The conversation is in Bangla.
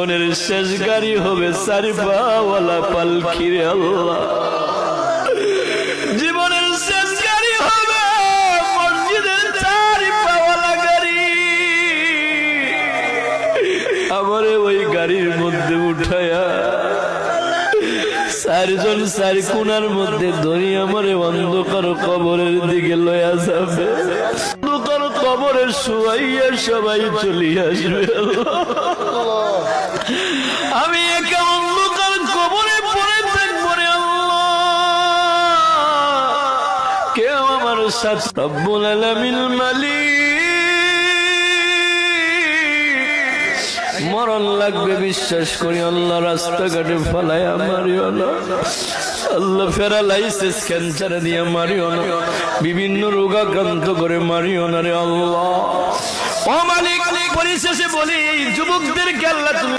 জীবনের শেষ গাড়ি হবে চারি পাওয়ালা পালকি রে আল্লাহ। জীবনের শেষ গাড়ি হবে মসজিদের চারি পাওয়ালা গাড়ি। আমারে ওই গাড়ির মধ্যে উঠায়া চারজন চার কোণার মধ্যে ধরি আমারে অন্ধকার কবরের দিকে লয়া যাবে। অন্ধকার কবরে শুয়াইয়া সবাই চলে আসবে। আমি একা অন্ধকার কবরে পড়ে থাকবো রে আল্লাহ। কেউ আমার সাথে রব্বুল আলামিন মালিক। মরণ লাগবে বিশ্বাস করি আল্লাহ, রাস্তাঘাটে ফালাইয়া মারিও না আল্লাহ, প্যারালাইসিস ক্যান্সার দিয়ে মারিও না, বিভিন্ন রোগাক্রান্ত করে মারিও না রে আল্লাহ। ও মালিক, পরিশেষে বলি যুবকদেরকে আল্লাহ তুমি